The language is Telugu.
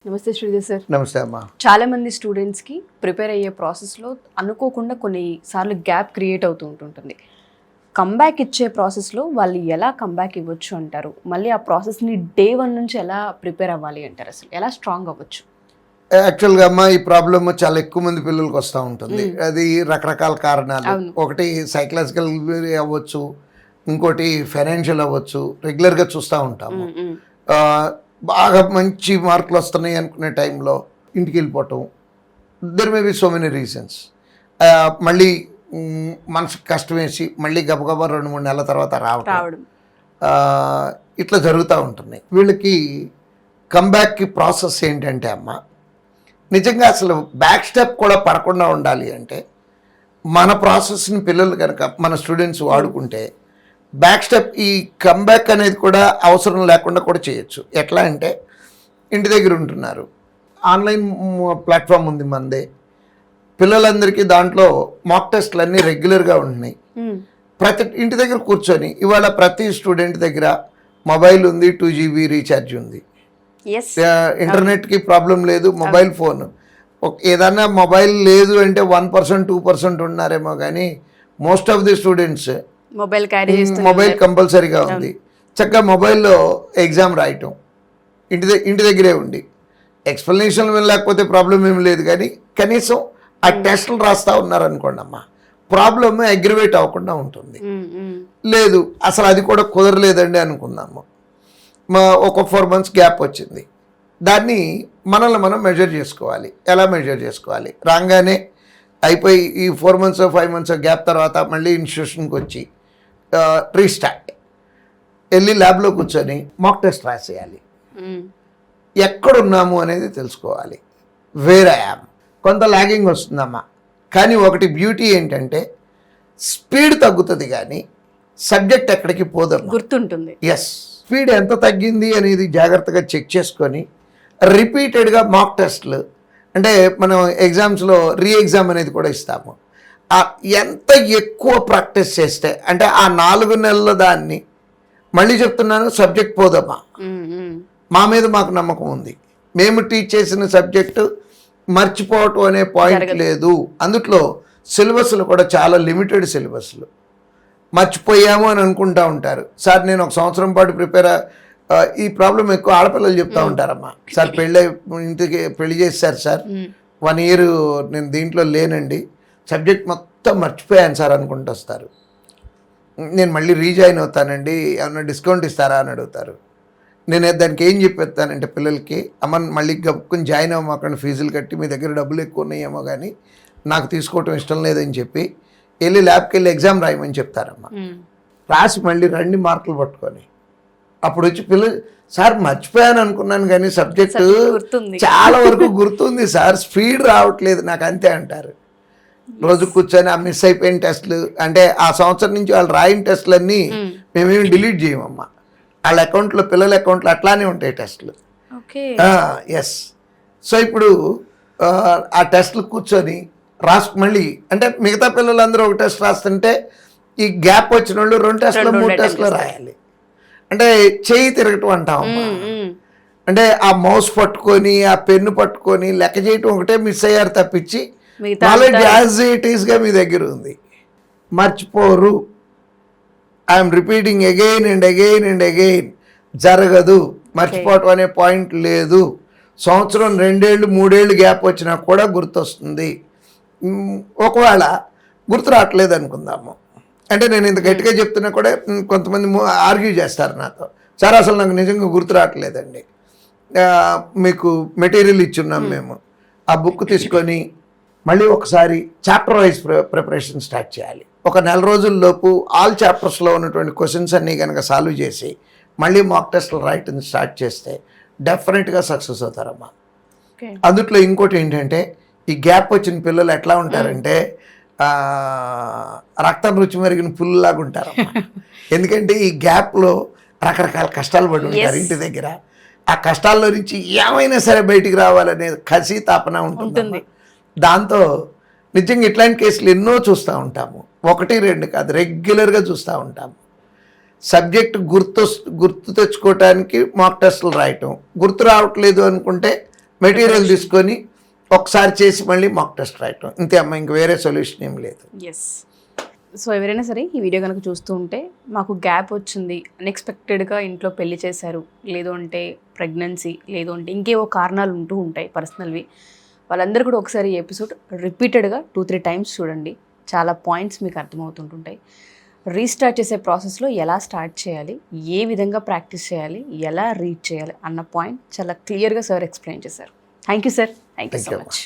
నమస్తే శ్రీధర్ సార్. నమస్తే అమ్మా. చాలా మంది స్టూడెంట్స్కి ప్రిపేర్ అయ్యే ప్రాసెస్లో అనుకోకుండా కొన్నిసార్లు గ్యాప్ క్రియేట్ అవుతూ ఉంటుంటుంది. కంబ్యాక్ ఇచ్చే ప్రాసెస్లో వాళ్ళు ఎలా కంబ్యాక్ ఇవ్వచ్చు అంటారు? మళ్ళీ ఆ ప్రాసెస్ని డే 1 నుంచి ఎలా ప్రిపేర్ అవ్వాలి అంటారు? అసలు ఎలా స్ట్రాంగ్ అవ్వచ్చు? యాక్చువల్గా అమ్మా ఈ ప్రాబ్లమ్ చాలా ఎక్కువ మంది పిల్లలకు వస్తూ ఉంటుంది. అది రకరకాల కారణాలు. ఒకటి సైకలాజికల్ అవ్వచ్చు, ఇంకోటి ఫైనాన్షియల్ అవ్వచ్చు. రెగ్యులర్గా చూస్తూ ఉంటాము. బాగా మంచి మార్కులు వస్తున్నాయి అనుకునే టైంలో ఇంటికి వెళ్ళిపోవటం. There may be so many reasons. మళ్ళీ మనసుకు కష్టం వేసి మళ్ళీ గబగబా 2-3 నెలల తర్వాత రావడం ఇట్లా జరుగుతూ ఉంటుంది. వీళ్ళకి కంబ్యాక్కి ప్రాసెస్ ఏంటంటే అమ్మ, నిజంగా అసలు బ్యాక్ స్టెప్ కూడా పడకుండా ఉండాలి అంటే మన ప్రాసెస్ని పిల్లలు కనుక మన స్టూడెంట్స్ వాడుకుంటే బ్యాక్ స్టెప్ ఈ కంబ్యాక్ అనేది కూడా అవసరం లేకుండా కూడా చేయొచ్చు. ఎట్లా అంటే ఇంటి దగ్గర ఉంటున్నారు, ఆన్లైన్ ప్లాట్ఫామ్ ఉంది మనదే, పిల్లలందరికీ దాంట్లో మాక్ టెస్ట్లు అన్నీ రెగ్యులర్గా ఉంటున్నాయి. ప్రతి ఇంటి దగ్గర కూర్చొని ఇవాళ ప్రతి స్టూడెంట్ దగ్గర మొబైల్ ఉంది, 2 GB రీఛార్జ్ ఉంది, ఇంటర్నెట్కి ప్రాబ్లం లేదు, మొబైల్ ఫోన్. ఏదన్నా మొబైల్ లేదు అంటే 1% 2% ఉన్నారేమో, కానీ most of the students mobile కంపల్సరీగా ఉంది. చక్కగా మొబైల్లో ఎగ్జామ్ రాయటం, ఇంటి దగ్గరే ఉండి ఎక్స్ప్లెనేషన్ లేకపోతే ప్రాబ్లం ఏమి లేదు, కానీ కనీసం ఆ టెస్టులు రాస్తూ ఉన్నారనుకోండి అమ్మా, ప్రాబ్లమ్ అగ్రివేట్ అవ్వకుండా ఉంటుంది. లేదు అసలు అది కూడా కుదరలేదండి అనుకుందాము, ఒక 4 months గ్యాప్ వచ్చింది. దాన్ని మనల్ని మనం మెజర్ చేసుకోవాలి. ఎలా మెజర్ చేసుకోవాలి? రాగానే అయిపోయి ఈ 4 months 5 months గ్యాప్ తర్వాత మళ్ళీ ఇన్స్టిట్యూషన్కి వచ్చి రీస్టార్ట్ వెళ్ళి ల్యాబ్లో కూర్చొని మాక్ టెస్ట్ రాసేయాలి. ఎక్కడున్నాము అనేది తెలుసుకోవాలి. Where I am. కొంత లాగింగ్ వస్తుందమ్మా, కానీ ఒకటి బ్యూటీ ఏంటంటే స్పీడ్ తగ్గుతుంది కానీ సబ్జెక్ట్ ఎక్కడికి పోదమ్మా, గుర్తుంటుంది. ఎస్, స్పీడ్ ఎంత తగ్గింది అనేది జాగ్రత్తగా చెక్ చేసుకొని రిపీటెడ్గా మాక్ టెస్ట్లు, అంటే మనం ఎగ్జామ్స్లో రీ ఎగ్జామ్ అనేది కూడా ఇస్తాము. ఎంత ఎక్కువ ప్రాక్టీస్ చేస్తే అంటే ఆ 4 నెలల దాన్ని, మళ్ళీ చెప్తున్నాను, సబ్జెక్ట్ పోదమ్మా. మా మీద మాకు నమ్మకం ఉంది. మేము టీచ్ చేసిన సబ్జెక్టు మర్చిపోవటం అనే పాయింట్ లేదు. అందుట్లో సిలబస్లు కూడా చాలా లిమిటెడ్ సిలబస్లు. మర్చిపోయాము అని అనుకుంటూ ఉంటారు. సార్ నేను 1 సంవత్సరం పాటు ప్రిపేర్, ఈ ప్రాబ్లం ఎక్కువ ఆడపిల్లలు చెప్తూ ఉంటారమ్మా. సార్ ఇంటికి పెళ్లి చేశారు సార్, 1 year నేను దీంట్లో లేనండి, సబ్జెక్ట్ మొత్తం మర్చిపోయాను సార్ అనుకుంటూ వస్తారు. నేను మళ్ళీ రీజాయిన్ అవుతానండి, ఏమన్నా డిస్కౌంట్ ఇస్తారా అని అడుగుతారు. నేను దానికి ఏం చెప్పేస్తానంటే పిల్లలకి, అమ్మ మళ్ళీ గప్పుకుని జాయిన్ అవ్వమాకండి, ఫీజులు కట్టి మీ దగ్గర డబ్బులు ఎక్కువ ఉన్నాయేమో కానీ నాకు తీసుకోవటం ఇష్టం లేదని చెప్పి వెళ్ళి ల్యాబ్కి వెళ్ళి ఎగ్జామ్ రాయమని చెప్తారమ్మా. రాసి మళ్ళీ రండి మార్కులు పట్టుకొని. అప్పుడు వచ్చి పిల్లలు, సార్ మర్చిపోయాను అనుకున్నాను కానీ సబ్జెక్టు చాలా వరకు గుర్తుంది సార్, స్పీడ్ రావట్లేదు నాకు అంతే అంటారు. రోజు కూర్చొని ఆ మిస్ అయిపోయిన టెస్టులు, అంటే ఆ సంవత్సరం నుంచి వాళ్ళు రాయిన టెస్టులన్నీ మేమేమి డిలీట్ చేయమమ్మా. వాళ్ళ అకౌంట్లో, పిల్లల అకౌంట్లో అట్లానే ఉంటాయి టెస్టులు. ఎస్. సో ఇప్పుడు ఆ టెస్టులు కూర్చొని మళ్ళీ అంటే మిగతా పిల్లలందరూ ఒక టెస్ట్ రాస్తుంటే ఈ గ్యాప్ వచ్చిన వాళ్ళు 2 టెస్టులు 3 టెస్టులు రాయాలి. అంటే చేయి తిరగటం అంటాం. అంటే ఆ మౌస్ పట్టుకొని ఆ పెన్ను పట్టుకొని లెక్క చేయటం ఒకటే మిస్ అయ్యారు తప్పించి నాలెడ్జ్ యాజ్ ఇట్ ఈస్గా మీ దగ్గర ఉంది. మర్చిపోరు. I'm repeating again and again and again. జరగదు, మర్చిపోవటం అనే పాయింట్ లేదు. సంవత్సరం 2 ఏళ్ళు 3 ఏళ్ళు గ్యాప్ వచ్చినా కూడా గుర్తొస్తుంది. ఒకవేళ గుర్తు రావట్లేదు అనుకుందాము, అంటే నేను ఇంత గట్టిగా చెప్తున్నా కూడా కొంతమంది ఆర్గ్యూ చేస్తారు నాతో, సార్ అసలు నాకు నిజంగా గుర్తు రావట్లేదండి, మీకు మెటీరియల్ ఇచ్చున్నాం మేము, ఆ బుక్ తీసుకొని మళ్ళీ ఒకసారి చాప్టర్ వైజ్ ప్రిపరేషన్ స్టార్ట్ చేయాలి. ఒక 4 రోజుల్లోపు ఆల్ చాప్టర్స్లో ఉన్నటువంటి క్వశ్చన్స్ అన్నీ కనుక సాల్వ్ చేసి మళ్ళీ మాక్ టెస్ట్లు రాయటం స్టార్ట్ చేస్తే డెఫినెట్గా సక్సెస్ అవుతారమ్మా. అందుట్లో ఇంకోటి ఏంటంటే ఈ గ్యాప్ వచ్చిన పిల్లలు ఎట్లా ఉంటారంటే రక్తం రుచి మరిగిన పుల్లులాగా ఉంటారమ్మా. ఎందుకంటే ఈ గ్యాప్లో రకరకాల కష్టాలు పడి ఉంటారు ఇంటి దగ్గర. ఆ కష్టాల్లో నుంచి ఏమైనా సరే బయటికి రావాలనే కసి తాపన ఉంటుంది. దాంతో నిజంగా ఇట్లాంటి కేసులు ఎన్నో చూస్తూ ఉంటాము. 1 2 కాదు, రెగ్యులర్గా చూస్తూ ఉంటాము. సబ్జెక్ట్ గుర్తు తెచ్చుకోవటానికి మాక్ టెస్టులు రాయటం, గుర్తు రావట్లేదు అనుకుంటే మెటీరియల్ తీసుకొని ఒకసారి చేసి మళ్ళీ మాక్ టెస్ట్ రాయటం, ఇంతే అమ్మ, ఇంక వేరే సొల్యూషన్ ఏం లేదు. ఎస్. సో ఎవరైనా సరే ఈ వీడియో కనుక చూస్తూ ఉంటే మాకు గ్యాప్ వచ్చింది, అన్ఎక్స్పెక్టెడ్గా ఇంట్లో పెళ్లి చేశారు, లేదు అంటే ప్రెగ్నెన్సీ, లేదు అంటే ఇంకేవో కారణాలు ఉంటూ ఉంటాయి పర్సనల్వి, వాళ్ళందరూ కూడా ఒకసారి ఈ ఎపిసోడ్ రిపీటెడ్గా 2-3 టైమ్స్ చూడండి. చాలా పాయింట్స్ మీకు అర్థమవుతుంటుంటాయి. రీస్టార్ట్ చేసే ప్రాసెస్లో ఎలా స్టార్ట్ చేయాలి, ఏ విధంగా ప్రాక్టీస్ చేయాలి, ఎలా రీడ్ చేయాలి అన్న పాయింట్ చాలా క్లియర్గా సార్ ఎక్స్ప్లెయిన్ చేశారు. Thank you sir. Thank you so much.